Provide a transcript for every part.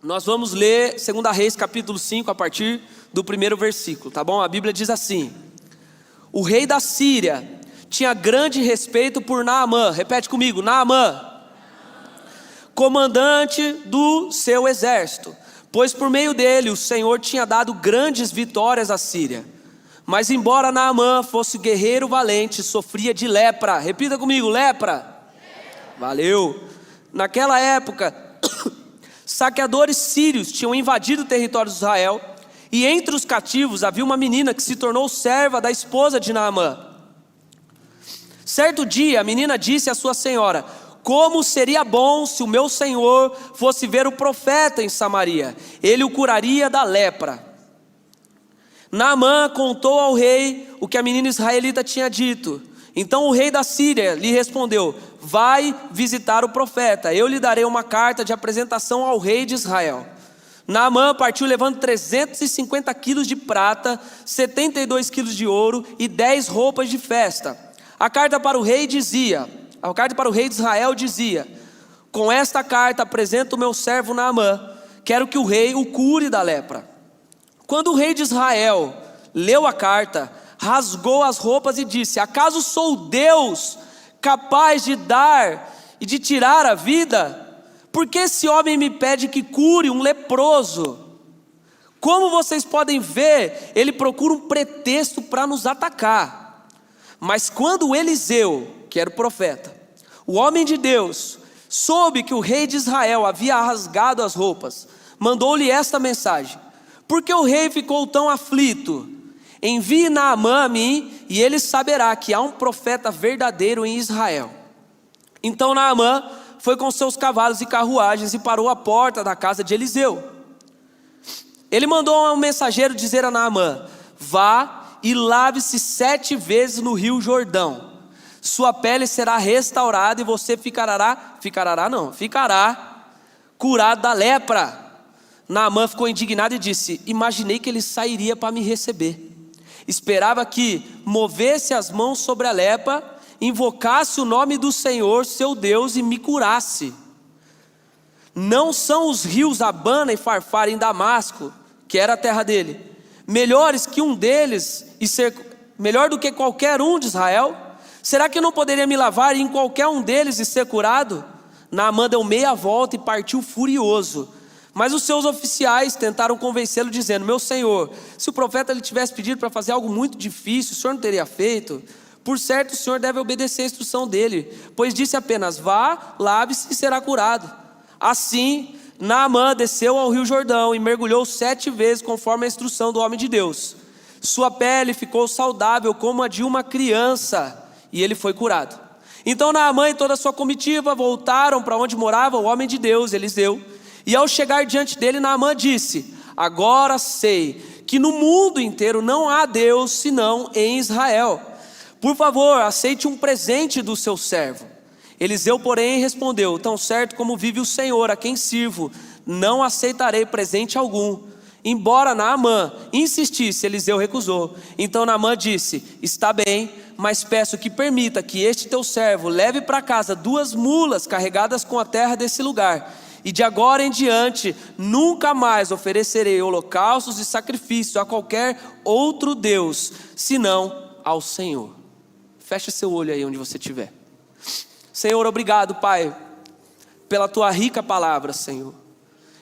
Nós vamos ler 2 Reis capítulo 5 a partir do primeiro versículo, tá bom? A Bíblia diz assim: o rei da Síria tinha grande respeito por Naamã, repete comigo, Naamã, comandante do seu exército, pois por meio dele o Senhor tinha dado grandes vitórias à Síria. Mas embora Naamã fosse guerreiro valente, sofria de lepra. Repita comigo, lepra. Valeu. Naquela época, saqueadores sírios tinham invadido o território de Israel, e entre os cativos havia uma menina que se tornou serva da esposa de Naamã. Certo dia a menina disse à sua senhora: como seria bom se o meu senhor fosse ver o profeta em Samaria, ele o curaria da lepra. Naamã contou ao rei o que a menina israelita tinha dito. Então o rei da Síria lhe respondeu: vai visitar o profeta, eu lhe darei uma carta de apresentação ao rei de Israel. Naamã partiu levando 350 quilos de prata, 72 quilos de ouro e 10 roupas de festa. A carta para o rei de Israel dizia: com esta carta apresento o meu servo Naamã, quero que o rei o cure da lepra. Quando o rei de Israel leu a carta, rasgou as roupas e disse: acaso sou Deus capaz de dar e de tirar a vida? Por que esse homem me pede que cure um leproso? Como vocês podem ver, ele procura um pretexto para nos atacar. Mas quando Eliseu, que era o profeta, o homem de Deus, soube que o rei de Israel havia rasgado as roupas, mandou-lhe esta mensagem: por que o rei ficou tão aflito? Envie Naamã a mim, e ele saberá que há um profeta verdadeiro em Israel. Então Naamã foi com seus cavalos e carruagens e parou à porta da casa de Eliseu. Ele mandou um mensageiro dizer a Naamã: vá e lave-se 7 vezes no rio Jordão. Sua pele será restaurada e você ficará curado da lepra. Naamã ficou indignado e disse: imaginei que ele sairia para me receber. Esperava que movesse as mãos sobre a lepra, invocasse o nome do Senhor, seu Deus, e me curasse. Não são os rios Abana e Farfar em Damasco, que era a terra dele, melhores que um deles e ser melhor do que qualquer um de Israel? Será que eu não poderia me lavar em qualquer um deles e ser curado? Naamã deu meia volta e partiu furioso. Mas os seus oficiais tentaram convencê-lo dizendo: meu senhor, se o profeta lhe tivesse pedido para fazer algo muito difícil, o senhor não teria feito? Por certo o senhor deve obedecer a instrução dele, pois disse apenas: vá, lave-se e será curado. Assim Naamã desceu ao rio Jordão e mergulhou 7 vezes conforme a instrução do homem de Deus. Sua pele ficou saudável como a de uma criança, e ele foi curado. Então Naamã e toda a sua comitiva voltaram para onde morava o homem de Deus, Eliseu. E ao chegar diante dele, Naamã disse: agora sei que no mundo inteiro não há Deus senão em Israel. Por favor, aceite um presente do seu servo. Eliseu, porém, respondeu: tão certo como vive o Senhor, a quem sirvo, não aceitarei presente algum. Embora Naamã insistisse, Eliseu recusou. Então Naamã disse: está bem, mas peço que permita que este teu servo leve para casa 2 mulas carregadas com a terra desse lugar. E de agora em diante, nunca mais oferecerei holocaustos e sacrifícios a qualquer outro Deus, senão ao Senhor. Fecha seu olho aí onde você estiver. Senhor, obrigado, Pai, pela tua rica palavra, Senhor.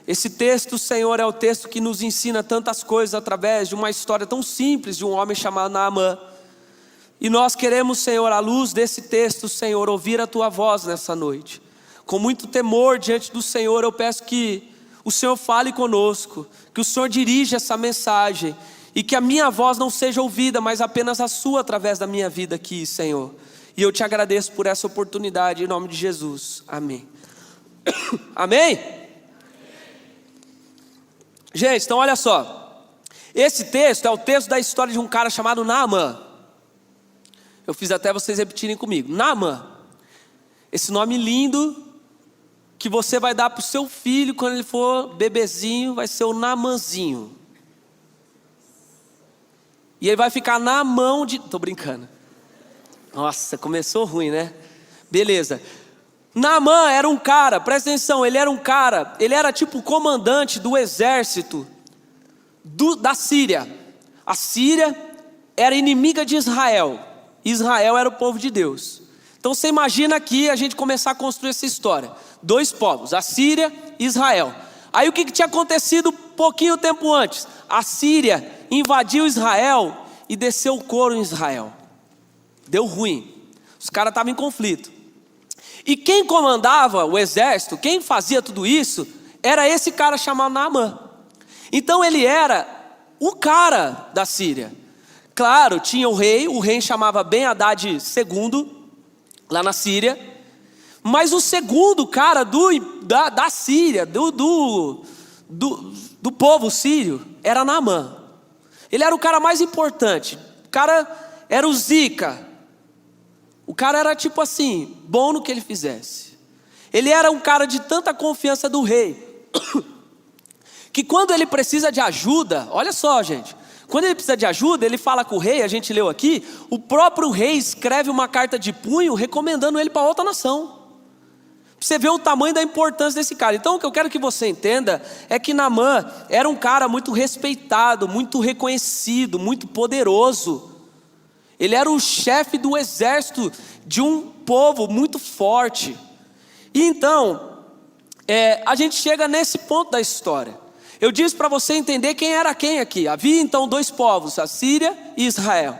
Esse texto, Senhor, é o texto que nos ensina tantas coisas através de uma história tão simples de um homem chamado Naamã. E nós queremos, Senhor, à luz desse texto, Senhor, ouvir a tua voz nessa noite. Com muito temor diante do Senhor, eu peço que o Senhor fale conosco, que o Senhor dirija essa mensagem, e que a minha voz não seja ouvida, mas apenas a sua através da minha vida aqui, Senhor. E eu te agradeço por essa oportunidade, em nome de Jesus, amém. Amém? Gente, então olha só, esse texto é o texto da história de um cara chamado Naamã. Eu fiz até vocês repetirem comigo, Naamã. Esse nome lindo que você vai dar para o seu filho quando ele for bebezinho, vai ser o Naamanzinho. E ele vai ficar na mão de... Tô brincando. Nossa, começou ruim, né? Beleza. Naamã era um cara, presta atenção, ele era tipo o comandante do exército da Síria. A Síria era inimiga de Israel. Israel era o povo de Deus. Então você imagina aqui a gente começar a construir essa história. Dois povos, a Síria e Israel. Aí o que tinha acontecido pouquinho tempo antes? A Síria invadiu Israel e desceu o couro em Israel. Deu ruim. Os caras estavam em conflito. E quem comandava o exército, quem fazia tudo isso, era esse cara chamado Naamã. Então ele era o cara da Síria. Claro, tinha o rei chamava Ben-Hadad II, lá na Síria. Mas o segundo cara da Síria, do povo sírio, era Naamã. Ele era o cara mais importante. O cara era o zica. O cara era tipo assim, bom no que ele fizesse. Ele era um cara de tanta confiança do rei, que quando ele precisa de ajuda, olha só gente, quando ele precisa de ajuda, ele fala com o rei, a gente leu aqui, o próprio rei escreve uma carta de punho recomendando ele para outra nação. Você vê o tamanho da importância desse cara. Então o que eu quero que você entenda é que Naamã era um cara muito respeitado, muito reconhecido, muito poderoso. Ele era o chefe do exército de um povo muito forte. E então, a gente chega nesse ponto da história. Eu disse para você entender quem era quem aqui. Havia então dois povos, a Síria e Israel.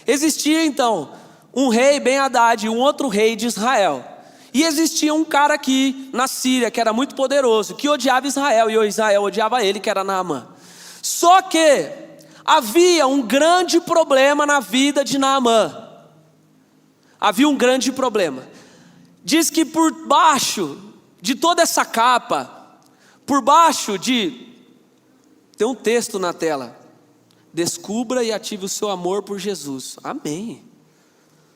Existia então um rei Ben-Hadad e um outro rei de Israel. E existia um cara aqui na Síria que era muito poderoso, que odiava Israel, e Israel odiava ele, que era Naamã. Só que havia um grande problema na vida de Naamã. Havia um grande problema. Diz que por baixo de toda essa capa, por baixo tem um texto na tela: descubra e ative o seu amor por Jesus. Amém.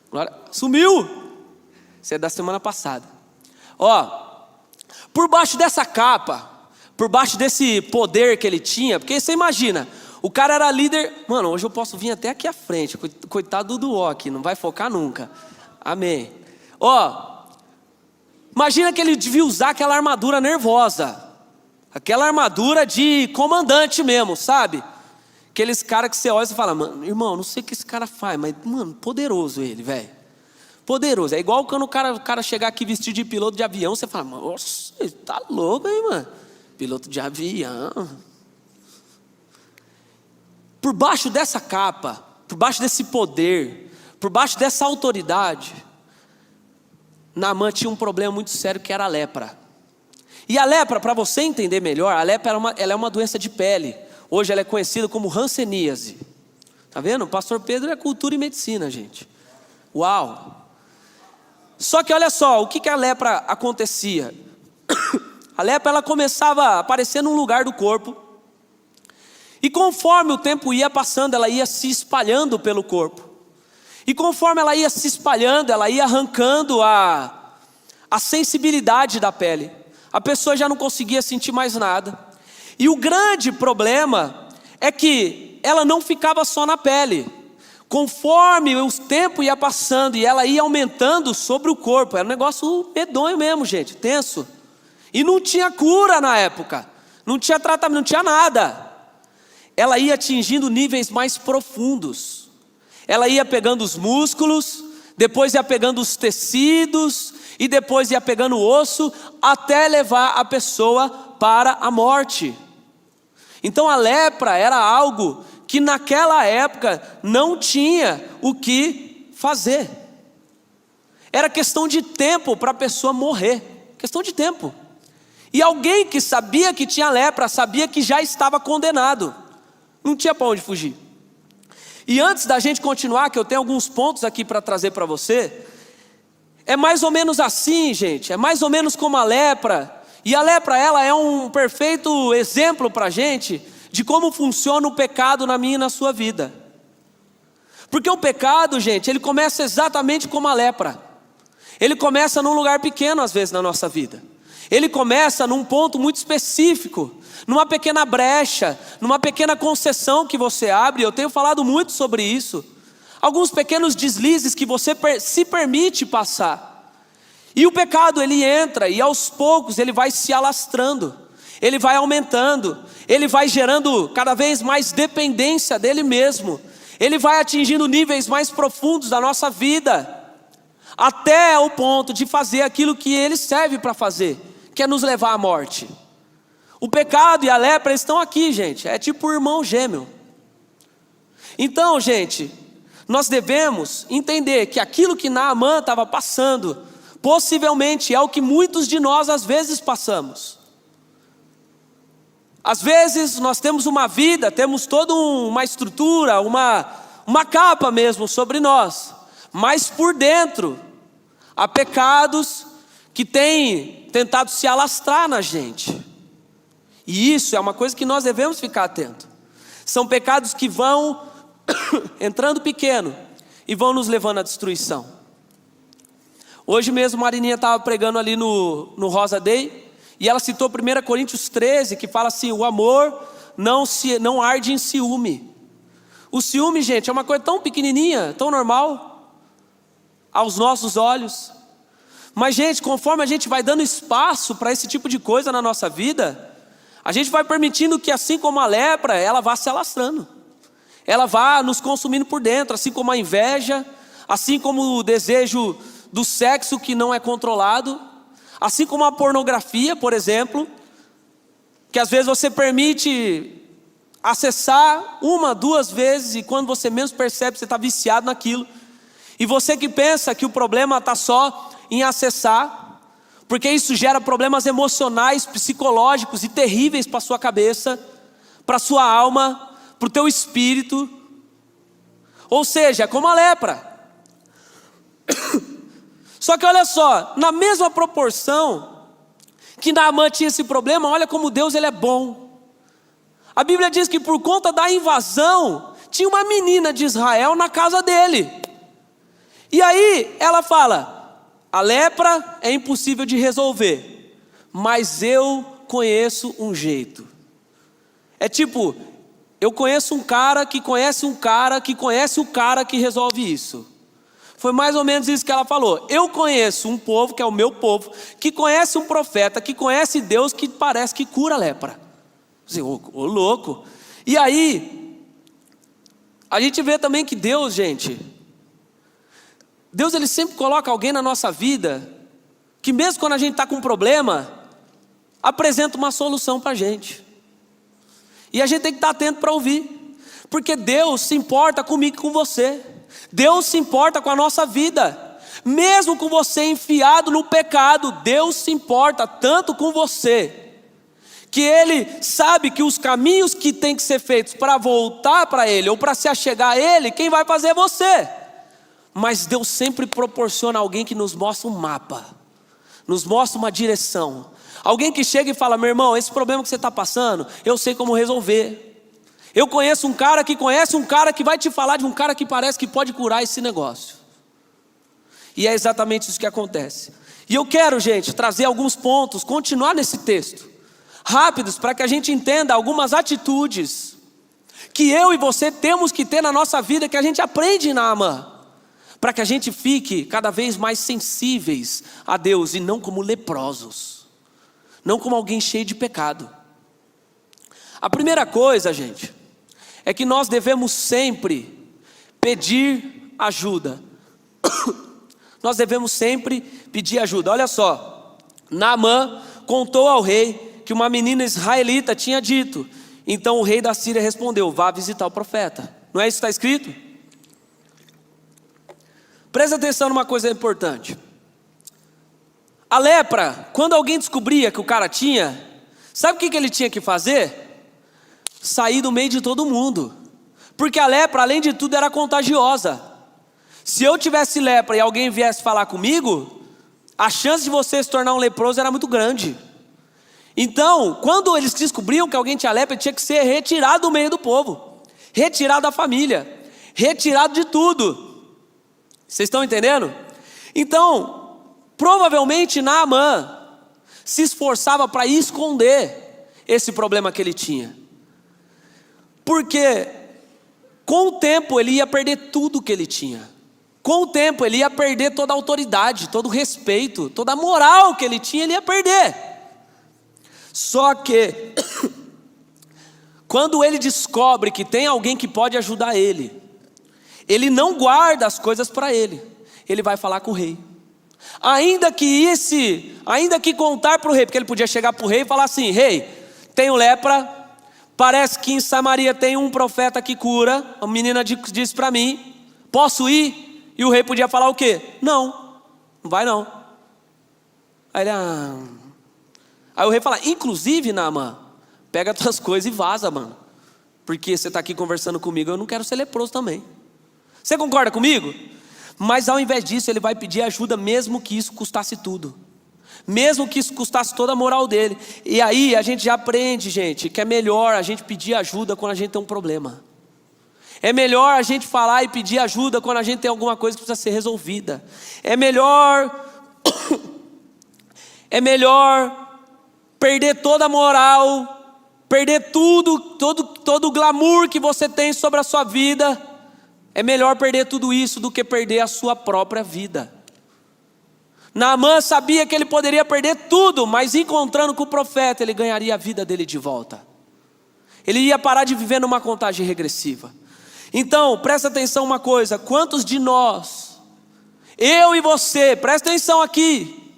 Glória. Sumiu. Isso é da semana passada. Por baixo dessa capa, por baixo desse poder que ele tinha, porque você imagina, o cara era líder. Mano, hoje eu posso vir até aqui à frente. Coitado do aqui, não vai focar nunca. Amém. Imagina que ele devia usar aquela armadura nervosa, aquela armadura de comandante mesmo, sabe? Aqueles caras que você olha e fala, mano, irmão, não sei o que esse cara faz, mas, mano, poderoso ele, velho. Poderoso. É igual quando o cara chegar aqui vestido de piloto de avião, você fala, nossa, ele tá louco, hein, mano? Piloto de avião. Por baixo dessa capa, por baixo desse poder, por baixo dessa autoridade, Naamã tinha um problema muito sério, que era a lepra. E a lepra, para você entender melhor, a lepra ela é uma doença de pele. Hoje ela é conhecida como hanseníase. Tá vendo? O pastor Pedro é cultura e medicina, gente. Uau! Só que olha só, o que a lepra acontecia? A lepra ela começava a aparecer num lugar do corpo. E conforme o tempo ia passando, ela ia se espalhando pelo corpo. E conforme ela ia se espalhando, ela ia arrancando a sensibilidade da pele. A pessoa já não conseguia sentir mais nada. E o grande problema é que ela não ficava só na pele. Conforme o tempo ia passando e ela ia aumentando sobre o corpo, era um negócio medonho mesmo, gente, tenso. E não tinha cura na época, não tinha tratamento, não tinha nada. Ela ia atingindo níveis mais profundos. Ela ia pegando os músculos, depois ia pegando os tecidos, e depois ia pegando o osso, até levar a pessoa para a morte. Então a lepra era algo que naquela época não tinha o que fazer. Era questão de tempo para a pessoa morrer, questão de tempo. E alguém que sabia que tinha lepra, sabia que já estava condenado, não tinha para onde fugir. E antes da gente continuar, que eu tenho alguns pontos aqui para trazer para você, é mais ou menos assim, gente, é mais ou menos como a lepra. E a lepra, ela é um perfeito exemplo para a gente de como funciona o pecado na minha e na sua vida. Porque o pecado, gente, ele começa exatamente como a lepra. Ele começa num lugar pequeno às vezes na nossa vida. Ele começa num ponto muito específico, numa pequena brecha, numa pequena concessão que você abre. Eu tenho falado muito sobre isso. Alguns pequenos deslizes que você se permite passar. E o pecado, ele entra e aos poucos ele vai se alastrando, ele vai aumentando, ele vai gerando cada vez mais dependência dele mesmo, ele vai atingindo níveis mais profundos da nossa vida, até o ponto de fazer aquilo que ele serve para fazer, que é nos levar à morte. O pecado e a lepra estão aqui, gente, é tipo um irmão gêmeo. Então, gente, nós devemos entender que aquilo que Naamã estava passando, possivelmente é o que muitos de nós às vezes passamos. Às vezes nós temos uma vida, temos toda uma estrutura, uma capa mesmo sobre nós, mas por dentro há pecados que têm tentado se alastrar na gente. E isso é uma coisa que nós devemos ficar atento. São pecados que vão entrando pequeno e vão nos levando à destruição. Hoje mesmo Marininha estava pregando ali no Rosa Day, e ela citou 1 Coríntios 13, que fala assim: o amor não arde em ciúme. O ciúme, gente, é uma coisa tão pequenininha, tão normal aos nossos olhos. Mas, gente, conforme a gente vai dando espaço para esse tipo de coisa na nossa vida, a gente vai permitindo que, assim como a lepra, ela vá se alastrando, ela vá nos consumindo por dentro, assim como a inveja, assim como o desejo do sexo que não é controlado, assim como a pornografia, por exemplo, que às vezes você permite acessar 1, 2 vezes, e quando você menos percebe, você está viciado naquilo. E você que pensa que o problema está só em acessar, porque isso gera problemas emocionais, psicológicos e terríveis para a sua cabeça, para a sua alma, para o teu espírito. Ou seja, é como a lepra. Só que olha só, na mesma proporção que Naamã tinha esse problema, olha como Deus ele é bom. A Bíblia diz que por conta da invasão, tinha uma menina de Israel na casa dele. E aí ela fala: a lepra é impossível de resolver, mas eu conheço um jeito. É tipo, eu conheço um cara que conhece um cara que conhece o cara que resolve isso. Foi mais ou menos isso que ela falou. Eu conheço um povo, que é o meu povo, que conhece um profeta, que conhece Deus, que parece que cura a lepra. Assim, ô louco. E aí, a gente vê também que Deus, gente, Deus ele sempre coloca alguém na nossa vida, que mesmo quando a gente está com um problema, apresenta uma solução para a gente. E a gente tem que estar atento para ouvir, porque Deus se importa comigo e com você. Deus se importa com a nossa vida, mesmo com você enfiado no pecado. Deus se importa tanto com você, que Ele sabe que os caminhos que tem que ser feitos para voltar para Ele, ou para se achegar a Ele, quem vai fazer é você. Mas Deus sempre proporciona alguém que nos mostra um mapa, nos mostra uma direção. Alguém que chega e fala: meu irmão, esse problema que você está passando, eu sei como resolver. Eu conheço um cara que conhece um cara que vai te falar de um cara que parece que pode curar esse negócio. E é exatamente isso que acontece. E eu quero, gente, trazer alguns pontos, continuar nesse texto, rápidos, para que a gente entenda algumas atitudes que eu e você temos que ter na nossa vida, que a gente aprende em Naamã, para que a gente fique cada vez mais sensíveis a Deus, e não como leprosos, não como alguém cheio de pecado. A primeira coisa, gente, é que nós devemos sempre pedir ajuda. Nós devemos sempre pedir ajuda. Olha só, Naamã contou ao rei que uma menina israelita tinha dito. Então o rei da Síria respondeu: vá visitar o profeta. Não é isso que está escrito? Presta atenção numa coisa importante. A lepra, quando alguém descobria que o cara tinha, sabe o que ele tinha que fazer? Sair do meio de todo mundo. Porque a lepra, além de tudo, era contagiosa. Se eu tivesse lepra e alguém viesse falar comigo, a chance de você se tornar um leproso era muito grande. Então, quando eles descobriam que alguém tinha lepra, ele tinha que ser retirado do meio do povo, retirado da família, retirado de tudo. Vocês estão entendendo? Então, provavelmente Naamã se esforçava para esconder esse problema que ele tinha. Porque com o tempo ele ia perder tudo que ele tinha. com o tempo ele ia perder toda a autoridade, todo o respeito, toda a moral que ele tinha, ele ia perder. Só que quando ele descobre que tem alguém que pode ajudar ele não guarda as coisas para ele vai falar com o rei. Ainda que contar para o rei, porque ele podia chegar para o rei e falar assim: rei, tenho lepra, parece que em Samaria tem um profeta que cura, a menina disse para mim, posso ir? E o rei podia falar o quê? Não vai não. Aí o rei fala: inclusive, Naamã, pega as tuas coisas e vaza, mano, porque você está aqui conversando comigo, eu não quero ser leproso também. Você concorda comigo? Mas ao invés disso ele vai pedir ajuda, mesmo que isso custasse tudo, mesmo que isso custasse toda a moral dele. E aí a gente já aprende, gente, que é melhor a gente pedir ajuda quando a gente tem um problema. É melhor a gente falar e pedir ajuda quando a gente tem alguma coisa que precisa ser resolvida. É melhor perder toda a moral, perder todo o glamour que você tem sobre a sua vida. É melhor perder tudo isso do que perder a sua própria vida. Naamã sabia que ele poderia perder tudo, mas encontrando com o profeta, ele ganharia a vida dele de volta. Ele ia parar de viver numa contagem regressiva. Então, presta atenção uma coisa: quantos de nós, eu e você, presta atenção aqui,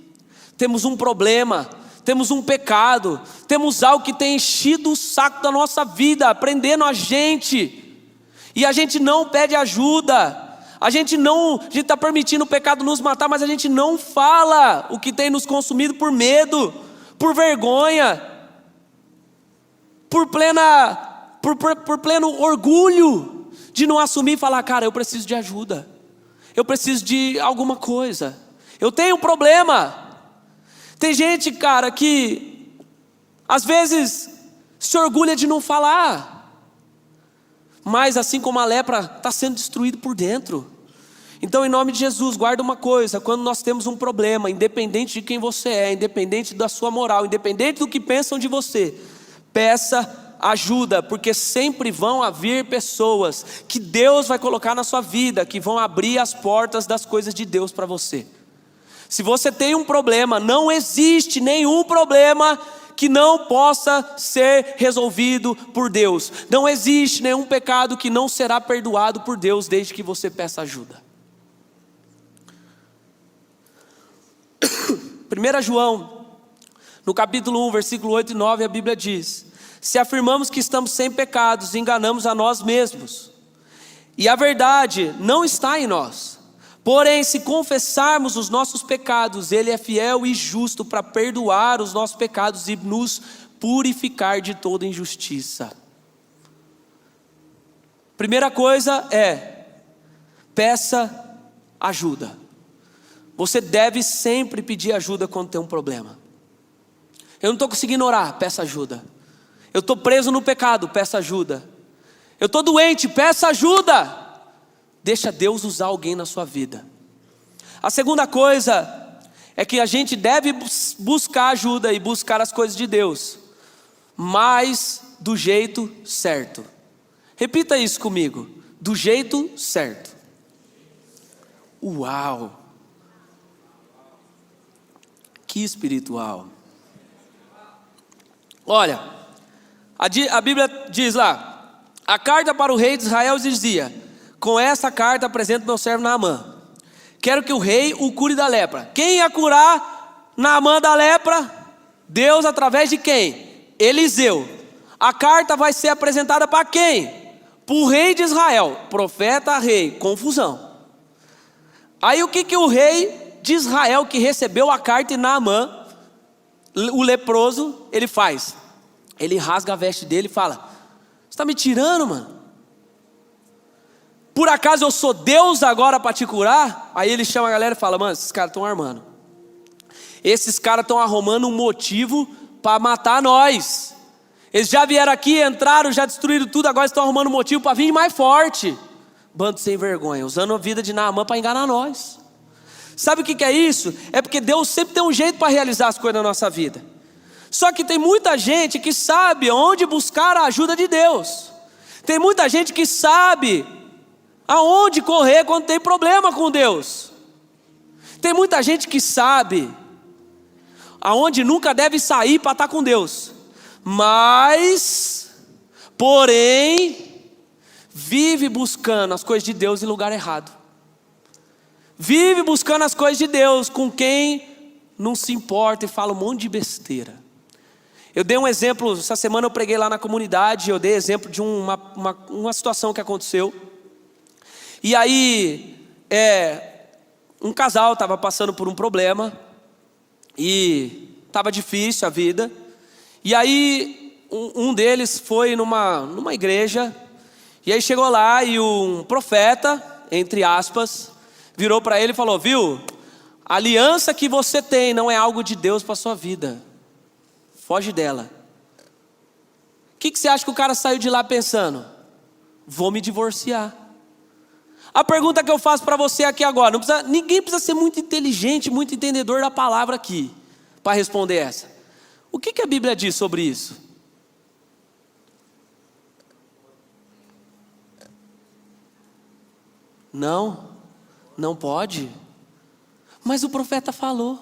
temos um problema, temos um pecado, temos algo que tem enchido o saco da nossa vida, prendendo a gente, e a gente não pede ajuda, a gente está permitindo o pecado nos matar, mas a gente não fala o que tem nos consumido por medo, por vergonha, por pleno orgulho de não assumir e falar: cara, eu preciso de ajuda, eu preciso de alguma coisa, eu tenho um problema. Tem gente, cara, que às vezes se orgulha de não falar, mas assim como a lepra, está sendo destruído por dentro. Então, em nome de Jesus, guarda uma coisa: quando nós temos um problema, independente de quem você é, independente da sua moral, independente do que pensam de você, peça ajuda, porque sempre vão haver pessoas que Deus vai colocar na sua vida, que vão abrir as portas das coisas de Deus para você. Se você tem um problema, não existe nenhum problema que não possa ser resolvido por Deus. Não existe nenhum pecado que não será perdoado por Deus, desde que você peça ajuda. 1 João, no capítulo 1, versículo 8 e 9, a Bíblia diz: se afirmamos que estamos sem pecados, enganamos a nós mesmos, e a verdade não está em nós. Porém, se confessarmos os nossos pecados, Ele é fiel e justo para perdoar os nossos pecados e nos purificar de toda injustiça. Primeira coisa é: peça ajuda. Você deve sempre pedir ajuda quando tem um problema. Eu não estou conseguindo orar, peça ajuda. Eu estou preso no pecado, peça ajuda. Eu estou doente, peça ajuda. Deixa Deus usar alguém na sua vida. A segunda coisa é que a gente deve buscar ajuda e buscar as coisas de Deus, mas do jeito certo. Repita isso comigo: do jeito certo. Uau! Que espiritual. Olha, a Bíblia diz lá: a carta para o rei de Israel dizia: com essa carta apresento meu servo Naamã. Quero que o rei o cure da lepra. Quem ia curar Naamã da lepra? Deus, através de quem? Eliseu. A carta vai ser apresentada para quem? Para o rei de Israel. Profeta, rei, confusão. Aí o que o rei de Israel, que recebeu a carta, e Naamã, o leproso, ele faz? Ele rasga a veste dele e fala: você está me tirando, mano? Por acaso eu sou Deus agora para te curar? Aí ele chama a galera e fala: mano, esses caras estão armando. Esses caras estão arrumando um motivo para matar nós. Eles já vieram aqui, entraram, já destruíram tudo, agora estão arrumando um motivo para vir mais forte. Bando sem vergonha, usando a vida de Naamã para enganar nós. Sabe o que é isso? É porque Deus sempre tem um jeito para realizar as coisas na nossa vida. Só que tem muita gente que sabe onde buscar a ajuda de Deus. Tem muita gente que sabe Aonde correr quando tem problema com Deus? Tem muita gente que sabe aonde nunca deve sair para estar com Deus, mas, porém, vive buscando as coisas de Deus em lugar errado. Vive buscando as coisas de Deus com quem não se importa e fala um monte de besteira. Eu dei um exemplo, essa semana eu preguei lá na comunidade, eu dei exemplo de uma situação que aconteceu. E aí, um casal estava passando por um problema, e estava difícil a vida. E aí, um deles foi numa igreja, e aí chegou lá e um profeta, entre aspas, virou para ele e falou: viu, a aliança que você tem não é algo de Deus para a sua vida, foge dela. O que você acha que o cara saiu de lá pensando? Vou me divorciar. A pergunta que eu faço para você aqui agora, ninguém precisa ser muito inteligente, muito entendedor da palavra aqui, para responder essa. O que a Bíblia diz sobre isso? Não pode. Mas o profeta falou.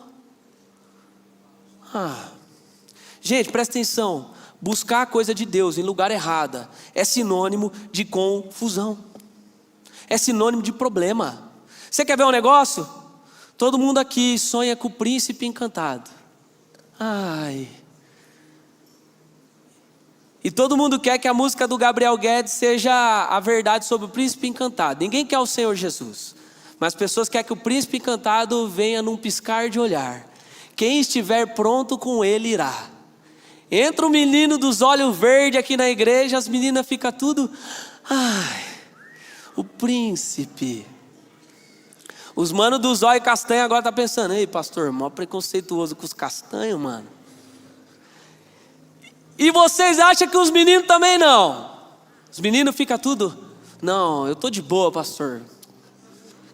Gente, presta atenção. Buscar a coisa de Deus em lugar errado é sinônimo de confusão. É sinônimo de problema. Você quer ver um negócio? Todo mundo aqui sonha com o príncipe encantado. E todo mundo quer que a música do Gabriel Guedes seja a verdade sobre o príncipe encantado. Ninguém quer o Senhor Jesus, mas as pessoas querem que o príncipe encantado venha num piscar de olhar. Quem estiver pronto com ele irá. Entra o menino dos olhos verdes aqui na igreja, as meninas ficam tudo... o príncipe. Os manos do zóio castanho agora tá pensando: ei, pastor, mó preconceituoso com os castanhos, mano. E vocês acham que os meninos também não? Os meninos ficam tudo: não, eu tô de boa, pastor.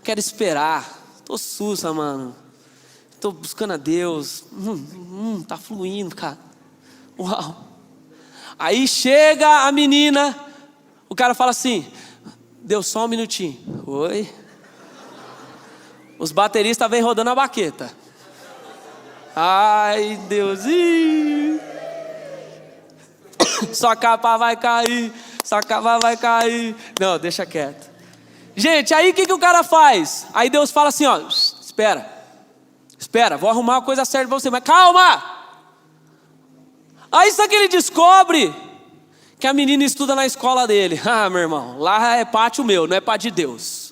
Quero esperar. Tô sussa, mano. Tô buscando a Deus. Tá fluindo, cara. Uau. Aí chega a menina, o cara fala assim: deu só um minutinho. Oi. Os bateristas vêm rodando a baqueta. Ai, Deus. Sua capa vai cair. Sua capa vai cair. Não, deixa quieto. Gente, aí o que o cara faz? Aí Deus fala assim: ó, espera, vou arrumar uma coisa certa pra você, mas calma. Aí sabe que ele descobre que a menina estuda na escola dele. Meu irmão, lá é pátio meu, não é pátio de Deus.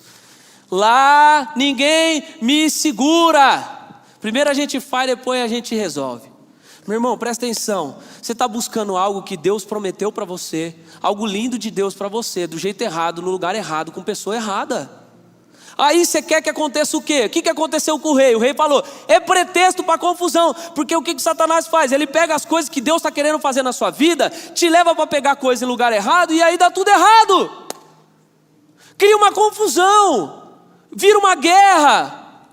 Lá ninguém me segura. Primeiro a gente faz, depois a gente resolve. Meu irmão, presta atenção. Você está buscando algo que Deus prometeu para você, algo lindo de Deus para você, do jeito errado, no lugar errado, com pessoa errada. Aí você quer que aconteça o quê? O que aconteceu com o rei? O rei falou: é pretexto para confusão. Porque o que Satanás faz? Ele pega as coisas que Deus está querendo fazer na sua vida, te leva para pegar coisa em lugar errado, e aí dá tudo errado. Cria uma confusão, vira uma guerra,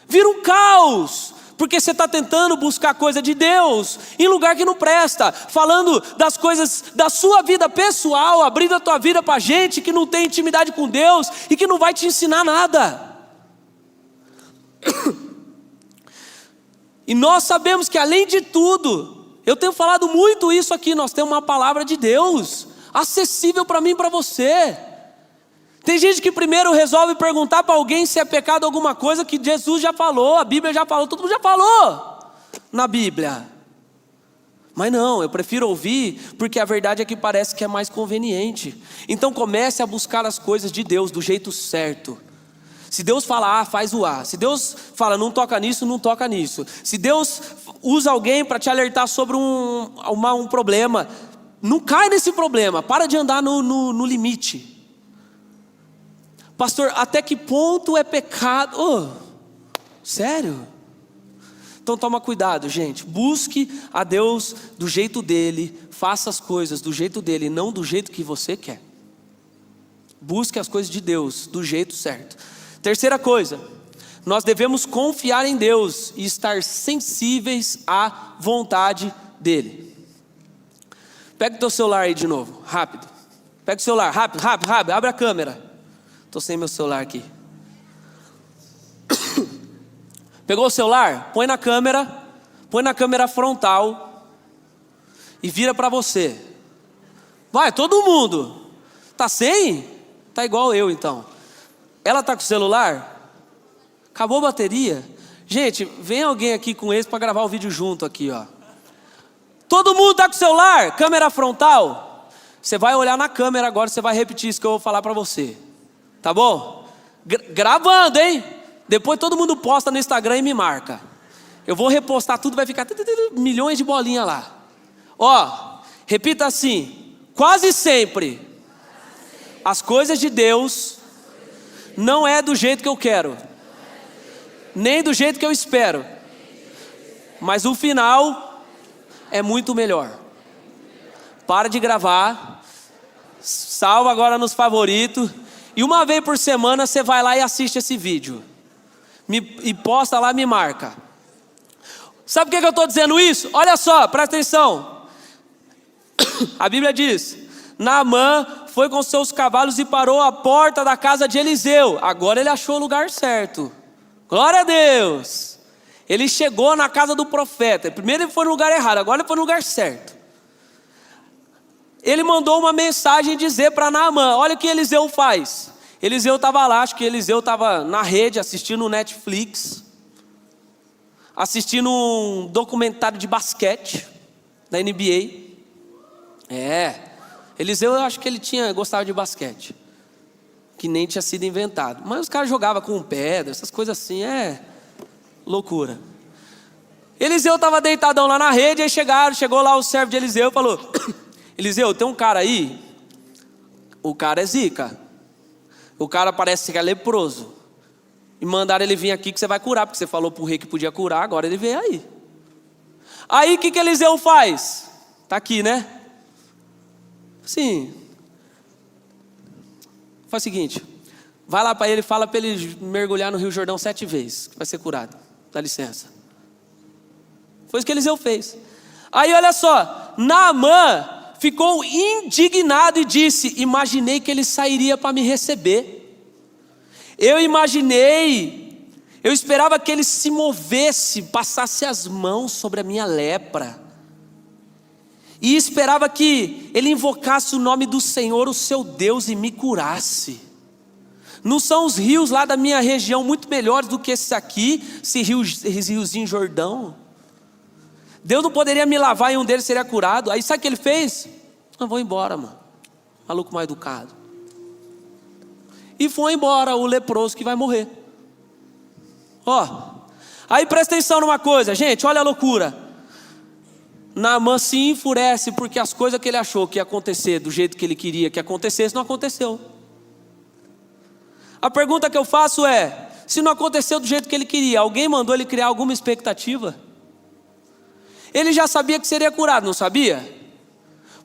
vira um caos. Porque você está tentando buscar coisa de Deus em lugar que não presta, falando das coisas da sua vida pessoal, abrindo a tua vida para gente que não tem intimidade com Deus e que não vai te ensinar nada. E nós sabemos que, além de tudo, eu tenho falado muito isso aqui, nós temos uma palavra de Deus acessível para mim e para você. Tem gente que primeiro resolve perguntar para alguém se é pecado alguma coisa que Jesus já falou, a Bíblia já falou, todo mundo já falou na Bíblia. Mas não, eu prefiro ouvir, porque a verdade é que parece que é mais conveniente. Então comece a buscar as coisas de Deus do jeito certo. Se Deus fala A, faz o A. Se Deus fala não toca nisso, não toca nisso. Se Deus usa alguém para te alertar sobre um problema, não cai nesse problema, para de andar no limite. Pastor, até que ponto é pecado? Sério? Então toma cuidado, gente. Busque a Deus do jeito dele. Faça as coisas do jeito dele, não do jeito que você quer. Busque as coisas de Deus do jeito certo. Terceira coisa, nós devemos confiar em Deus e estar sensíveis à vontade dele. Pega o teu celular aí de novo, rápido. Pega o celular, rápido, abre a câmera. Estou sem meu celular aqui. Pegou o celular? Põe na câmera frontal e vira para você. Vai, todo mundo. Tá sem? Tá igual eu então. Ela tá com o celular? Acabou a bateria? Gente, vem alguém aqui com esse para gravar o vídeo junto aqui, ó. Todo mundo tá com o celular? Câmera frontal? Você vai olhar na câmera agora, você vai repetir isso que eu vou falar para você. Tá bom? Gravando, hein? Depois todo mundo posta no Instagram e me marca. Eu vou repostar tudo, vai ficar milhões de bolinhas lá. Ó, repita assim: quase sempre as coisas de Deus não é do jeito que eu quero, nem do jeito que eu espero, mas o final é muito melhor. Para de gravar, salva agora nos favoritos, e uma vez por semana você vai lá e assiste esse vídeo. E posta lá, me marca. Sabe por que eu estou dizendo isso? Olha só, presta atenção. A Bíblia diz: Naamã foi com seus cavalos e parou à porta da casa de Eliseu. Agora ele achou o lugar certo. Glória a Deus. Ele chegou na casa do profeta. Primeiro ele foi no lugar errado, agora ele foi no lugar certo. Ele mandou uma mensagem dizer para Naamã: olha o que Eliseu faz. Eliseu estava lá, acho que Eliseu estava na rede assistindo o Netflix, assistindo um documentário de basquete da NBA. Eliseu, eu acho que ele gostava de basquete, que nem tinha sido inventado. Mas os caras jogavam com pedra, essas coisas assim, loucura. Eliseu estava deitadão lá na rede, aí chegou lá o servo de Eliseu e falou: Eliseu, tem um cara aí, o cara é zica. O cara parece que é leproso. E mandaram ele vir aqui que você vai curar, porque você falou pro rei que podia curar, agora ele veio aí. Aí o que Eliseu faz? Tá aqui, né? Sim. Faz o seguinte: vai lá para ele, fala para ele mergulhar no Rio Jordão 7 vezes, que vai ser curado. Dá licença. Foi isso que Eliseu fez. Aí olha só, Naamã ficou indignado e disse: imaginei que ele sairia para me receber. Eu esperava que ele se movesse, passasse as mãos sobre a minha lepra, e esperava que ele invocasse o nome do Senhor, o seu Deus, e me curasse. Não são os rios lá da minha região muito melhores do que esse aqui, esse riozinho Jordão? Deus não poderia me lavar e um deles seria curado? Aí sabe o que ele fez? Eu vou embora, mano. Maluco mal educado. E foi embora o leproso que vai morrer. Aí presta atenção numa coisa, gente, olha a loucura. Naamã se enfurece porque as coisas que ele achou que ia acontecer do jeito que ele queria que acontecesse, não aconteceu. A pergunta que eu faço é: se não aconteceu do jeito que ele queria, alguém mandou ele criar alguma expectativa? Ele já sabia que seria curado, não sabia?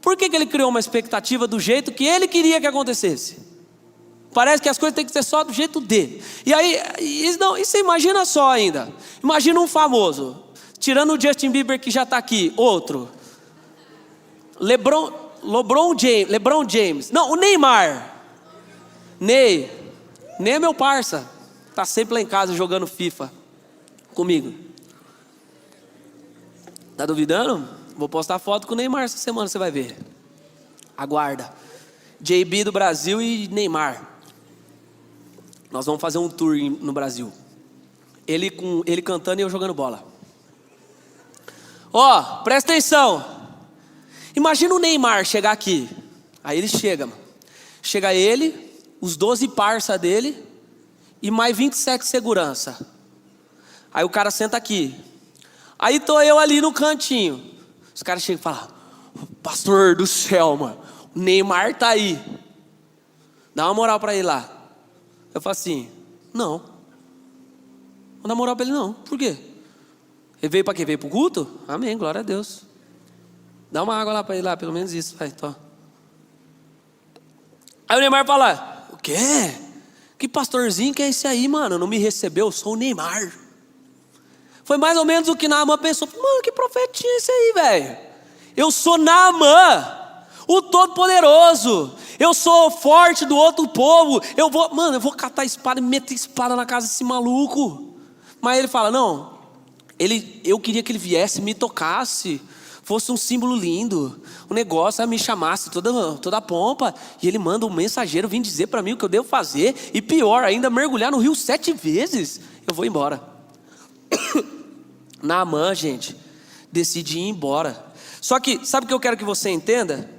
Por que ele criou uma expectativa do jeito que ele queria que acontecesse? Parece que as coisas têm que ser só do jeito dele. E aí, e você imagina só ainda. Imagina um famoso, tirando o Justin Bieber que já está aqui, outro. LeBron James. Não, o Neymar. Ney é meu parça. Está sempre lá em casa jogando FIFA comigo. Tá duvidando? Vou postar foto com o Neymar essa semana, você vai ver. Aguarda. JB do Brasil e Neymar. Nós vamos fazer um tour no Brasil. Ele cantando e eu jogando bola. Presta atenção. Imagina o Neymar chegar aqui. Aí ele chega, mano. Chega ele, os 12 parça dele e mais 27 segurança. Aí o cara senta aqui. Aí tô eu ali no cantinho. Os caras chegam e falam: pastor do céu, mano, o Neymar tá aí. Dá uma moral pra ele lá. Eu falo assim: não. Não dá moral pra ele não. Por quê? Ele veio pra quê? Veio pro culto? Amém, glória a Deus. Dá uma água lá pra ele lá, pelo menos isso. Vai, tô. Aí o Neymar fala: o quê? Que pastorzinho que é esse aí, mano? Não me recebeu, eu sou o Neymar. Foi mais ou menos o que Naamã pensou. Mano, que profetinha é esse aí, velho? Eu sou Naamã, O Todo-Poderoso. Eu sou forte do outro povo. Eu vou catar a espada e meter a espada na casa desse maluco. Mas ele fala, não, eu queria que ele viesse, me tocasse, fosse um símbolo lindo, o negócio me chamasse toda a pompa, e ele manda um mensageiro vir dizer para mim o que eu devo fazer, e pior ainda, mergulhar no rio 7 vezes, eu vou embora. Naamã, gente, decide ir embora. Só que, sabe o que eu quero que você entenda?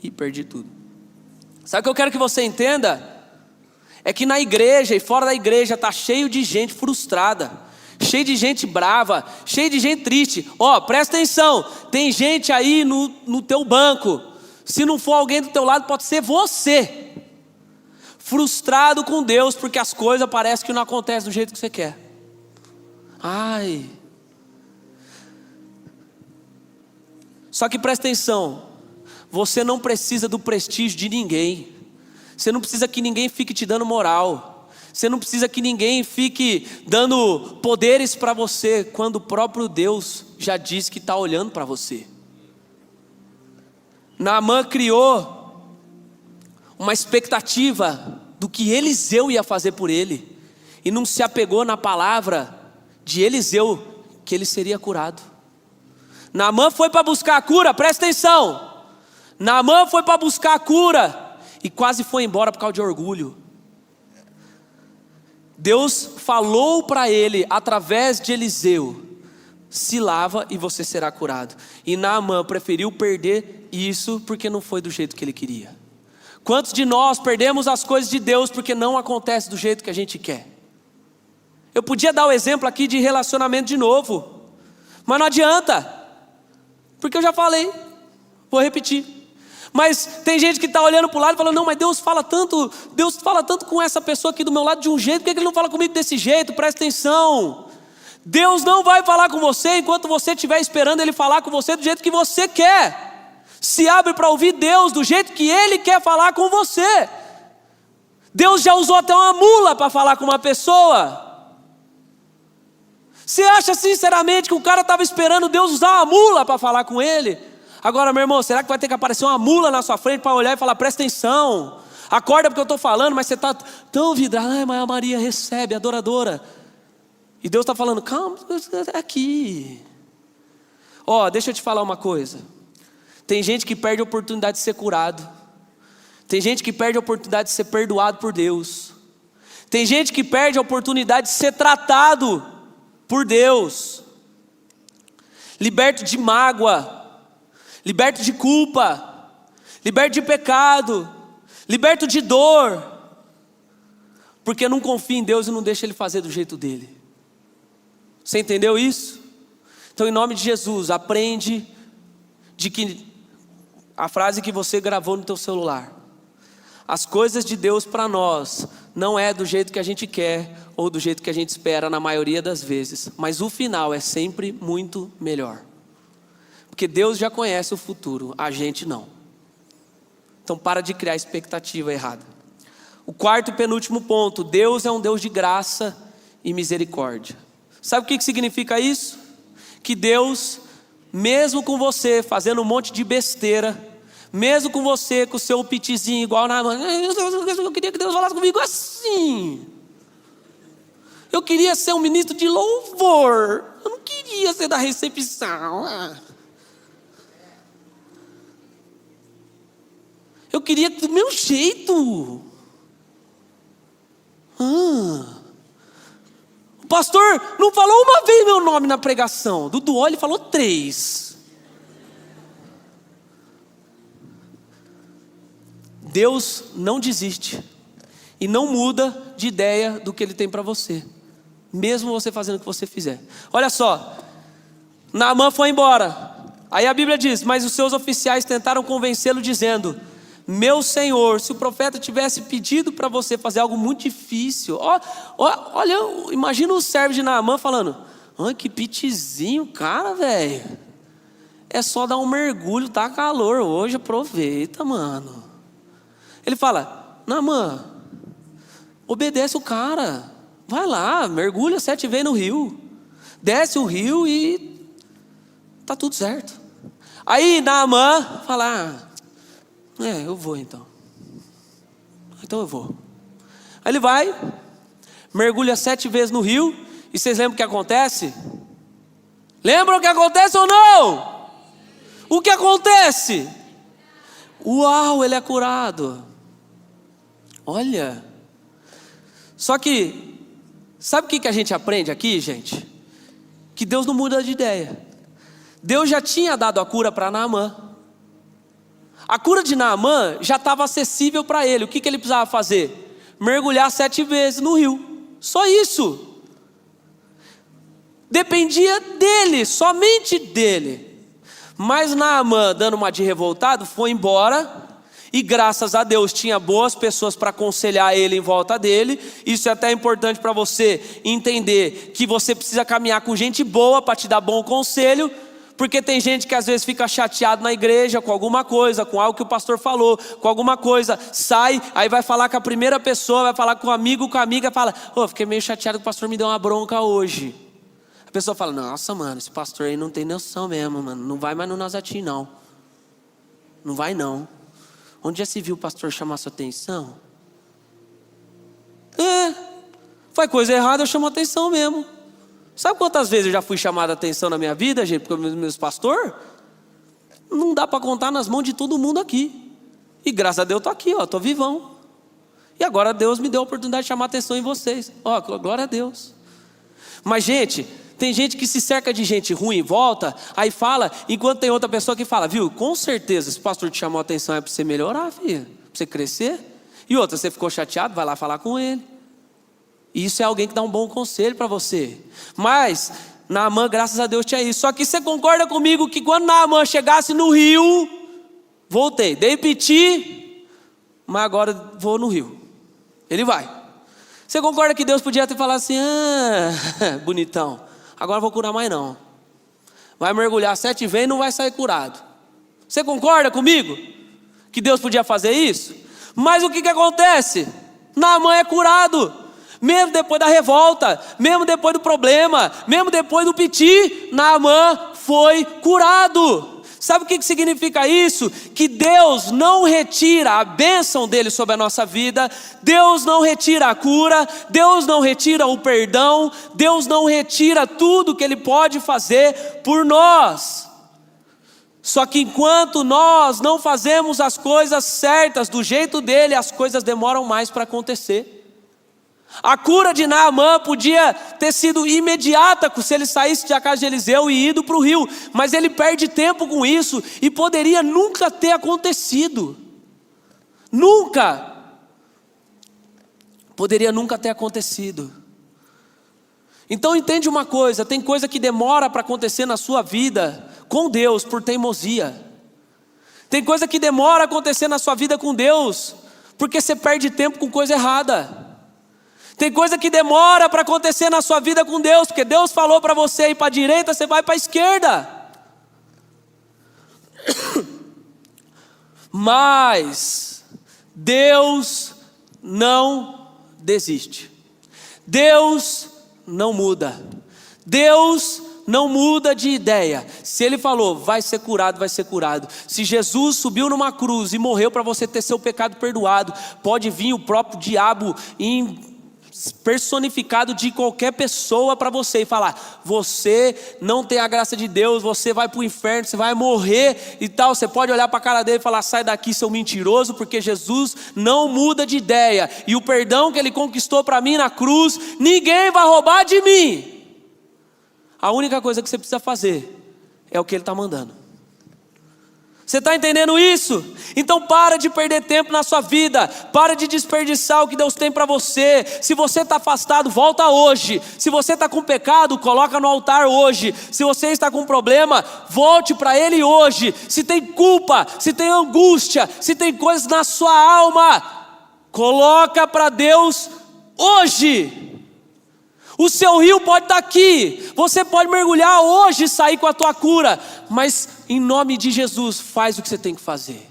Ih, perdi tudo. Sabe o que eu quero que você entenda? É que na igreja e fora da igreja está cheio de gente frustrada, cheio de gente brava, cheio de gente triste. Presta atenção, tem gente aí no teu banco, se não for alguém do teu lado, pode ser você, frustrado com Deus, porque as coisas parecem que não acontecem do jeito que você quer. Só que presta atenção, você não precisa do prestígio de ninguém, você não precisa que ninguém fique te dando moral, você não precisa que ninguém fique dando poderes para você, quando o próprio Deus já disse que está olhando para você. Naamã criou uma expectativa do que Eliseu ia fazer por ele, e não se apegou na palavra de Eliseu, que ele seria curado. Naamã foi para buscar a cura, presta atenção. Naamã foi para buscar a cura, e quase foi embora por causa de orgulho. Deus falou para ele, através de Eliseu, se lava e você será curado. E Naamã preferiu perder isso, porque não foi do jeito que ele queria. Quantos de nós perdemos as coisas de Deus, porque não acontece do jeito que a gente quer? Eu podia dar o exemplo aqui de relacionamento de novo, mas não adianta, porque eu já falei, vou repetir. Mas tem gente que está olhando para o lado e falando, não, mas Deus fala tanto com essa pessoa aqui do meu lado de um jeito, por que ele não fala comigo desse jeito? Presta atenção, Deus não vai falar com você enquanto você estiver esperando Ele falar com você do jeito que você quer. Se abre para ouvir Deus do jeito que Ele quer falar com você. Deus já usou até uma mula para falar com uma pessoa. Você acha sinceramente que o cara estava esperando Deus usar uma mula para falar com ele? Agora, meu irmão, será que vai ter que aparecer uma mula na sua frente para olhar e falar, presta atenção, acorda porque eu estou falando, mas você está tão vidrado, mas a Maria recebe, adoradora. E Deus está falando, calma, é aqui. Deixa eu te falar uma coisa. Tem gente que perde a oportunidade de ser curado. Tem gente que perde a oportunidade de ser perdoado por Deus. Tem gente que perde a oportunidade de ser tratado por Deus. Liberto de mágoa, liberto de culpa, liberto de pecado, liberto de dor, porque não confia em Deus e não deixa Ele fazer do jeito dele. Você entendeu isso? Então, em nome de Jesus, aprende de que a frase que você gravou no teu celular: as coisas de Deus para nós não é do jeito que a gente quer ou do jeito que a gente espera na maioria das vezes, mas o final é sempre muito melhor. Porque Deus já conhece o futuro, a gente não. Então para de criar expectativa errada. O quarto e penúltimo ponto: Deus é um Deus de graça e misericórdia. Sabe o que significa isso? Que Deus, mesmo com você fazendo um monte de besteira, mesmo com você com o seu pitizinho igual na mão, eu queria que Deus falasse comigo assim. Eu queria ser um ministro de louvor, eu não queria ser da recepção. Eu queria do meu jeito. O pastor não falou uma vez meu nome na pregação. Dudu, ele falou 3. Deus não desiste e não muda de ideia do que Ele tem para você, mesmo você fazendo o que você fizer. Olha só, Naamã foi embora. Aí a Bíblia diz, mas os seus oficiais tentaram convencê-lo dizendo, meu senhor, se o profeta tivesse pedido para você fazer algo muito difícil, olha, imagina o servo de Naamã falando, que pitizinho, cara, velho, é só dar um mergulho, tá calor hoje, aproveita, mano. Ele fala, Naamã, obedece o cara, vai lá, mergulha 7 vezes no rio, desce o rio e tá tudo certo. Aí Naamã fala, Eu vou então. Então eu vou. Aí ele vai, mergulha 7 vezes no rio, e vocês lembram o que acontece? Lembram o que acontece ou não? O que acontece? Uau, ele é curado. Olha. Só que, sabe o que a gente aprende aqui, gente? Que Deus não muda de ideia. Deus já tinha dado a cura para Naamã. A cura de Naamã já estava acessível para ele. O que ele precisava fazer? Mergulhar 7 vezes no rio. Só isso. Dependia dele, somente dele. Mas Naamã, dando uma de revoltado, foi embora. E graças a Deus tinha boas pessoas para aconselhar ele em volta dele. Isso é até importante para você entender que você precisa caminhar com gente boa para te dar bom conselho. Porque tem gente que às vezes fica chateado na igreja com alguma coisa, com algo que o pastor falou, com alguma coisa, sai, aí vai falar com a primeira pessoa, vai falar com o amigo, com a amiga, fala: fiquei meio chateado que o pastor me deu uma bronca hoje. A pessoa fala: nossa, mano, esse pastor aí não tem noção mesmo, mano, não vai mais no Nazatim não. Não vai não. Onde já se viu o pastor chamar sua atenção? Faz coisa errada, eu chamo atenção mesmo. Sabe quantas vezes eu já fui chamado a atenção na minha vida, gente, porque meus pastores? Não dá para contar nas mãos de todo mundo aqui. E graças a Deus eu estou aqui, estou vivão. E agora Deus me deu a oportunidade de chamar a atenção em vocês. Glória a Deus. Mas gente, tem gente que se cerca de gente ruim em volta, aí fala, enquanto tem outra pessoa que fala: viu, com certeza esse pastor te chamou a atenção é para você melhorar, filho, para você crescer. E outra, você ficou chateado, vai lá falar com ele. E isso é alguém que dá um bom conselho para você. Mas Naamã, graças a Deus, tinha isso. Só que você concorda comigo que quando Naamã chegasse no rio, voltei, dei piti, mas agora vou no rio. Ele vai. Você concorda que Deus podia ter falado assim: bonitão, agora vou curar mais não. Vai mergulhar 7 vezes e não vai sair curado. Você concorda comigo que Deus podia fazer isso? Mas o que acontece? Naamã é curado. Mesmo depois da revolta, mesmo depois do problema, mesmo depois do piti, Naamã foi curado. Sabe o que significa isso? Que Deus não retira a bênção dele sobre a nossa vida, Deus não retira a cura, Deus não retira o perdão, Deus não retira tudo que ele pode fazer por nós. Só que enquanto nós não fazemos as coisas certas do jeito dele, as coisas demoram mais para acontecer. A cura de Naamã podia ter sido imediata se ele saísse da casa de Eliseu e ido para o rio, mas ele perde tempo com isso e poderia nunca ter acontecido. Nunca! Poderia nunca ter acontecido. Então entende uma coisa: tem coisa que demora para acontecer na sua vida com Deus por teimosia. Tem coisa que demora a acontecer na sua vida com Deus porque você perde tempo com coisa errada. Tem coisa que demora para acontecer na sua vida com Deus, porque Deus falou para você ir para a direita, você vai para a esquerda. Mas Deus não desiste. Deus não muda. Deus não muda de ideia. Se ele falou, vai ser curado, vai ser curado. Se Jesus subiu numa cruz e morreu para você ter seu pecado perdoado, pode vir o próprio diabo personificado de qualquer pessoa para você e falar: você não tem a graça de Deus, você vai para o inferno, você vai morrer e tal. Você pode olhar para a cara dele e falar: sai daqui, seu mentiroso, porque Jesus não muda de ideia, e o perdão que ele conquistou para mim na cruz, ninguém vai roubar de mim. A única coisa que você precisa fazer é o que ele está mandando. Você está entendendo isso? Então para de perder tempo na sua vida, para de desperdiçar o que Deus tem para você. Se você está afastado, volta hoje. Se você está com pecado, coloca no altar hoje. Se você está com problema, volte para Ele hoje. Se tem culpa, se tem angústia, se tem coisas na sua alma, coloca para Deus hoje. O seu rio pode estar aqui, você pode mergulhar hoje e sair com a tua cura, mas em nome de Jesus, faz o que você tem que fazer.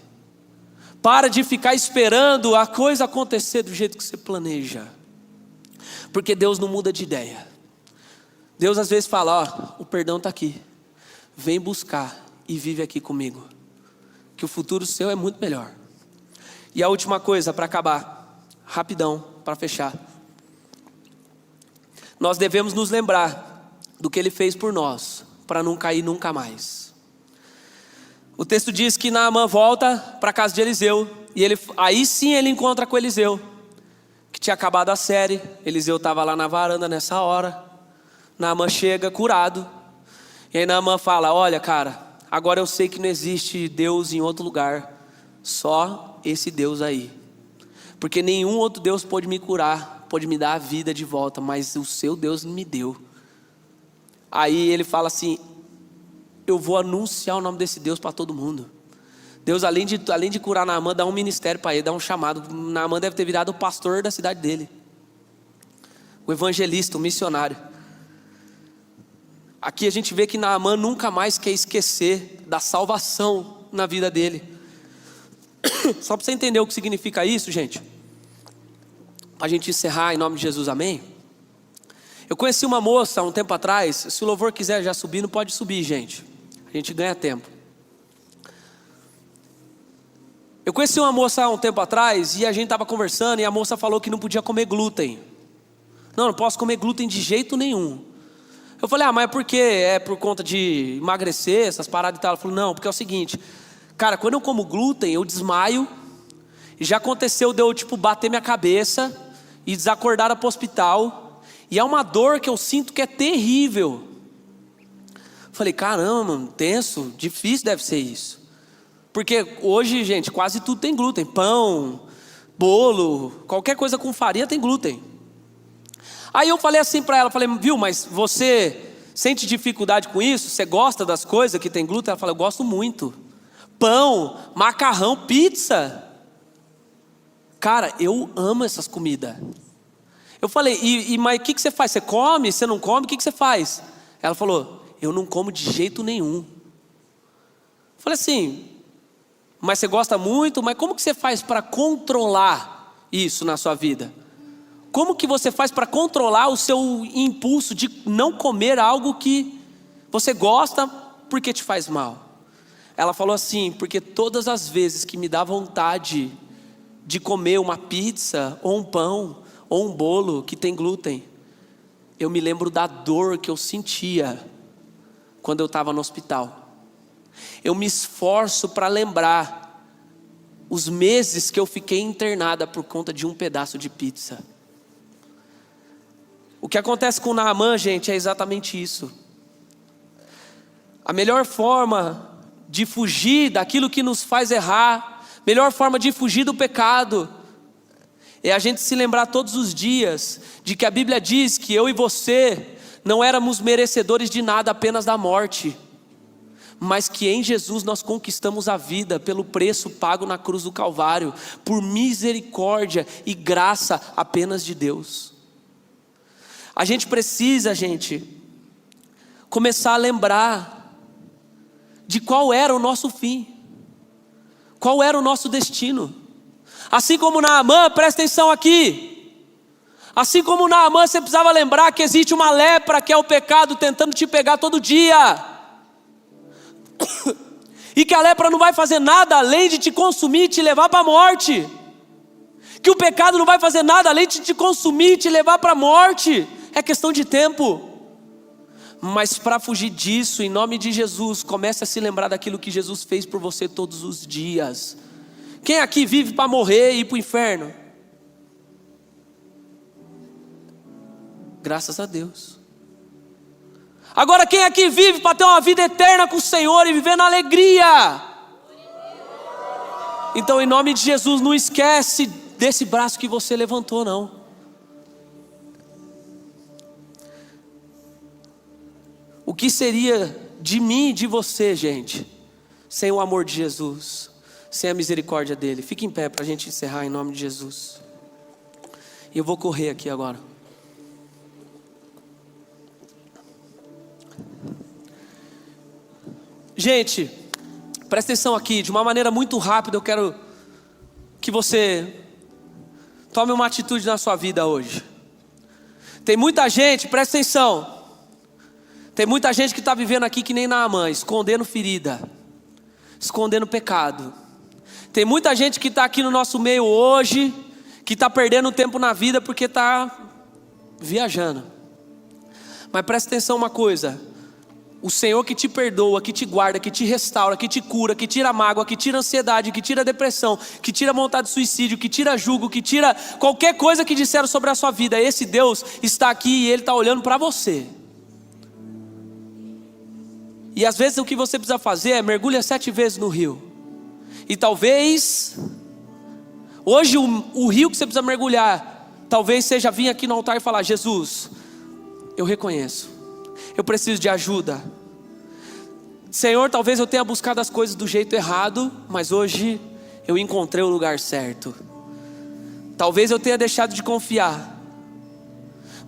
Para de ficar esperando a coisa acontecer do jeito que você planeja, porque Deus não muda de ideia. Deus às vezes fala: o perdão está aqui, vem buscar e vive aqui comigo, que o futuro seu é muito melhor. E a última coisa para acabar, rapidão, para fechar. Nós devemos nos lembrar do que Ele fez por nós, para não cair nunca mais. O texto diz que Naamã volta para a casa de Eliseu, e aí sim ele encontra com Eliseu, que tinha acabado a série. Eliseu estava lá na varanda nessa hora. Naamã chega curado, e aí Naamã fala: olha cara, agora eu sei que não existe Deus em outro lugar, só esse Deus aí, porque nenhum outro Deus pôde me curar, pôde me dar a vida de volta, mas o seu Deus me deu. Aí ele fala assim: eu vou anunciar o nome desse Deus para todo mundo. Deus, além de curar Naamã, dá um ministério para ele, dá um chamado. Naamã deve ter virado o pastor da cidade dele, o evangelista, o missionário. Aqui a gente vê que Naamã nunca mais quer esquecer da salvação na vida dele. Só para você entender o que significa isso, gente, para a gente encerrar em nome de Jesus, amém? Eu conheci uma moça um tempo atrás. Se o louvor quiser já subir, não pode subir, gente, a gente ganha tempo. Eu conheci uma moça um tempo atrás, e a gente estava conversando, e a moça falou que não podia comer glúten. Não posso comer glúten de jeito nenhum. Eu falei: mas por quê? É por conta de emagrecer, essas paradas e tal? Ela falou: não, porque é o seguinte, cara, quando eu como glúten eu desmaio, e já aconteceu de eu bater minha cabeça e desacordar para o hospital, e é uma dor que eu sinto que é terrível. Falei: caramba, mano, tenso, difícil deve ser isso. Porque hoje, gente, quase tudo tem glúten. Pão, bolo, qualquer coisa com farinha tem glúten. Aí eu falei assim para ela, falei: viu, mas você sente dificuldade com isso? Você gosta das coisas que tem glúten? Ela falou: eu gosto muito. Pão, macarrão, pizza. Cara, eu amo essas comidas. Eu falei: mas o que você faz? Você come? Você não come? O que você faz? Ela falou: eu não como de jeito nenhum. Eu falei assim: mas você gosta muito? Mas como que você faz para controlar isso na sua vida? Como que você faz para controlar o seu impulso de não comer algo que você gosta porque te faz mal? Ela falou assim: porque todas as vezes que me dá vontade de comer uma pizza, ou um pão, ou um bolo que tem glúten, eu me lembro da dor que eu sentia quando eu estava no hospital. Eu me esforço para lembrar os meses que eu fiquei internada por conta de um pedaço de pizza. O que acontece com Naamã, gente, é exatamente isso. A melhor forma de fugir daquilo que nos faz errar, melhor forma de fugir do pecado, é a gente se lembrar todos os dias de que a Bíblia diz que eu e você não éramos merecedores de nada, apenas da morte, mas que em Jesus nós conquistamos a vida pelo preço pago na cruz do Calvário, por misericórdia e graça apenas de Deus. A gente precisa, começar a lembrar de qual era o nosso fim, qual era o nosso destino. Assim como Naamã, presta atenção aqui, assim como Naamã, você precisava lembrar que existe uma lepra, que é o pecado, tentando te pegar todo dia, e que a lepra não vai fazer nada além de te consumir e te levar para a morte, que o pecado não vai fazer nada além de te consumir e te levar para a morte. É questão de tempo. Mas para fugir disso, em nome de Jesus, comece a se lembrar daquilo que Jesus fez por você todos os dias. Quem aqui vive para morrer e ir para o inferno? Graças a Deus. Agora, quem aqui vive para ter uma vida eterna com o Senhor e viver na alegria? Então, em nome de Jesus, não esquece desse braço que você levantou, não. O que seria de mim e de você, gente, sem o amor de Jesus, sem a misericórdia dele? Fique em pé para a gente encerrar em nome de Jesus. E eu vou correr aqui agora. Gente, presta atenção aqui, de uma maneira muito rápida eu quero que você tome uma atitude na sua vida hoje. Tem muita gente, presta atenção, tem muita gente que está vivendo aqui que nem Naamã, escondendo ferida, escondendo pecado. Tem muita gente que está aqui no nosso meio hoje, que está perdendo tempo na vida porque está viajando. Mas presta atenção uma coisa: o Senhor que te perdoa, que te guarda, que te restaura, que te cura, que tira a mágoa, que tira a ansiedade, que tira a depressão, que tira a vontade de suicídio, que tira julgo, que tira qualquer coisa que disseram sobre a sua vida, esse Deus está aqui e Ele está olhando para você. E às vezes o que você precisa fazer é mergulhar 7 vezes no rio. E talvez hoje o rio que você precisa mergulhar, talvez seja vir aqui no altar e falar: Jesus, eu reconheço, eu preciso de ajuda. Senhor, talvez eu tenha buscado as coisas do jeito errado, mas hoje eu encontrei o lugar certo. Talvez eu tenha deixado de confiar,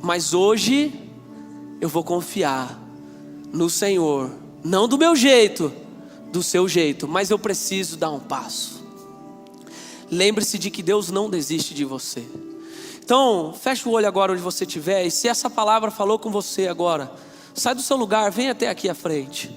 mas hoje eu vou confiar no Senhor. Não do meu jeito, do seu jeito, mas eu preciso dar um passo. Lembre-se de que Deus não desiste de você. Então, fecha o olho agora onde você estiver, e se essa palavra falou com você agora, sai do seu lugar, vem até aqui à frente.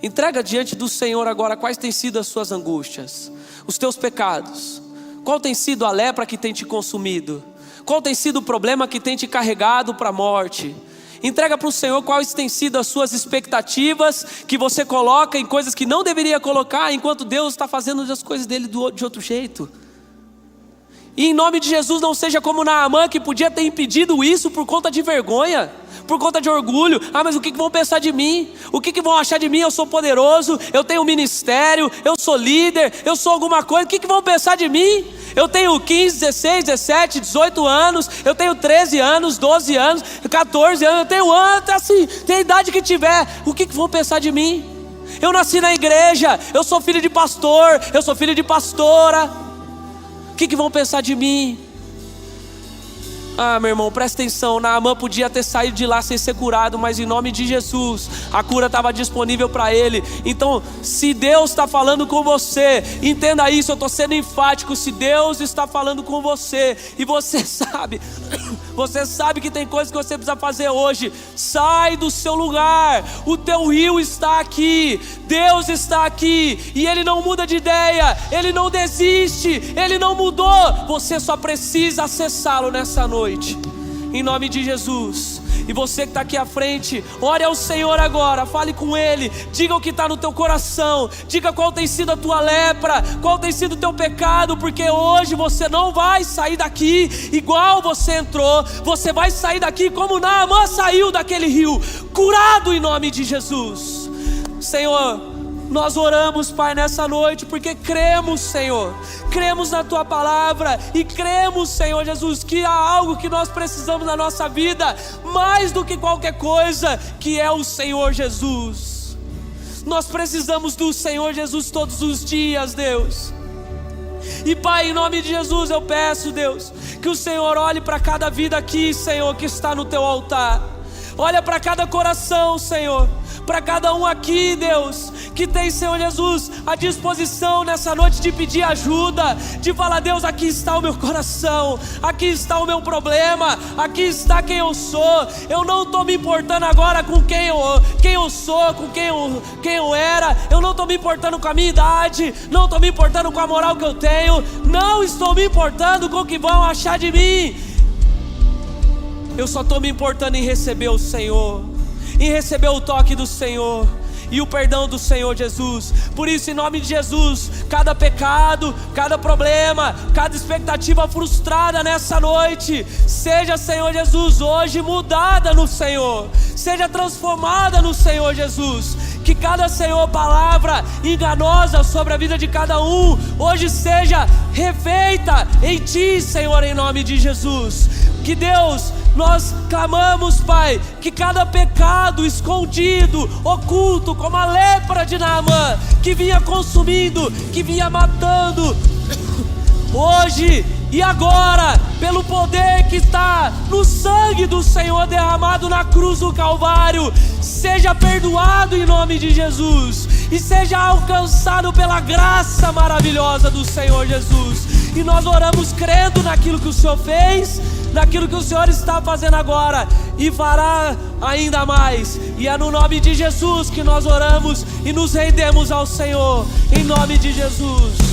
Entrega diante do Senhor agora quais têm sido as suas angústias, os teus pecados. Qual tem sido a lepra que tem te consumido? Qual tem sido o problema que tem te carregado para a morte? Entrega para o Senhor quais têm sido as suas expectativas que você coloca em coisas que não deveria colocar, enquanto Deus está fazendo as coisas dele de outro jeito. E em nome de Jesus, não seja como Naamã, que podia ter impedido isso por conta de vergonha, por conta de orgulho. Ah, mas o que vão pensar de mim? O que vão achar de mim? Eu sou poderoso, eu tenho um ministério, eu sou líder, eu sou alguma coisa. O que vão pensar de mim? Eu tenho 15, 16, 17, 18 anos, eu tenho 13 anos, 12 anos, 14 anos, eu tenho assim, tem a idade que tiver. O que vão pensar de mim? Eu nasci na igreja, eu sou filho de pastor, eu sou filho de pastora. O que vão pensar de mim? Ah, meu irmão, presta atenção. Naamã podia ter saído de lá sem ser curado, mas em nome de Jesus, a cura estava disponível para ele. Então, se Deus está falando com você, entenda isso, eu estou sendo enfático. Se Deus está falando com você, e você sabe que tem coisas que você precisa fazer hoje, sai do seu lugar. O teu rio está aqui, Deus está aqui, e Ele não muda de ideia, Ele não desiste, Ele não mudou. Você só precisa acessá-lo nessa noite, em nome de Jesus. E você que está aqui à frente, ore ao Senhor agora, fale com Ele, diga o que está no teu coração, diga qual tem sido a tua lepra, qual tem sido o teu pecado, porque hoje você não vai sair daqui igual você entrou, você vai sair daqui como Naamã saiu daquele rio, curado em nome de Jesus. Senhor, nós oramos, Pai, nessa noite, porque cremos, Senhor, cremos na Tua palavra, e cremos, Senhor Jesus, que há algo que nós precisamos na nossa vida, mais do que qualquer coisa, que é o Senhor Jesus. Nós precisamos do Senhor Jesus todos os dias, Deus. E Pai, em nome de Jesus eu peço, Deus, que o Senhor olhe para cada vida aqui, Senhor, que está no Teu altar. Olha para cada coração, Senhor, para cada um aqui, Deus, que tem, Senhor Jesus, a disposição nessa noite de pedir ajuda, de falar: Deus, aqui está o meu coração, aqui está o meu problema, aqui está quem eu sou. Eu não estou me importando agora com quem eu sou, com quem eu era. Eu não estou me importando com a minha idade, não estou me importando com a moral que eu tenho, não estou me importando com o que vão achar de mim. Eu só estou me importando em receber o Senhor, em receber o toque do Senhor e o perdão do Senhor Jesus. Por isso, em nome de Jesus, cada pecado, cada problema, cada expectativa frustrada nessa noite, seja, Senhor Jesus, hoje mudada no Senhor, seja transformada no Senhor Jesus. Que cada, Senhor, palavra enganosa sobre a vida de cada um, hoje seja refeita em Ti, Senhor, em nome de Jesus. Que Deus, nós clamamos, Pai, que cada pecado escondido, oculto, como a lepra de Naamã, que vinha consumindo, que vinha matando, hoje e agora, pelo poder que está no sangue do Senhor derramado na cruz do Calvário, seja perdoado em nome de Jesus, e seja alcançado pela graça maravilhosa do Senhor Jesus. E nós oramos crendo naquilo que o Senhor fez, naquilo que o Senhor está fazendo agora e fará ainda mais. E é no nome de Jesus que nós oramos e nos rendemos ao Senhor, em nome de Jesus.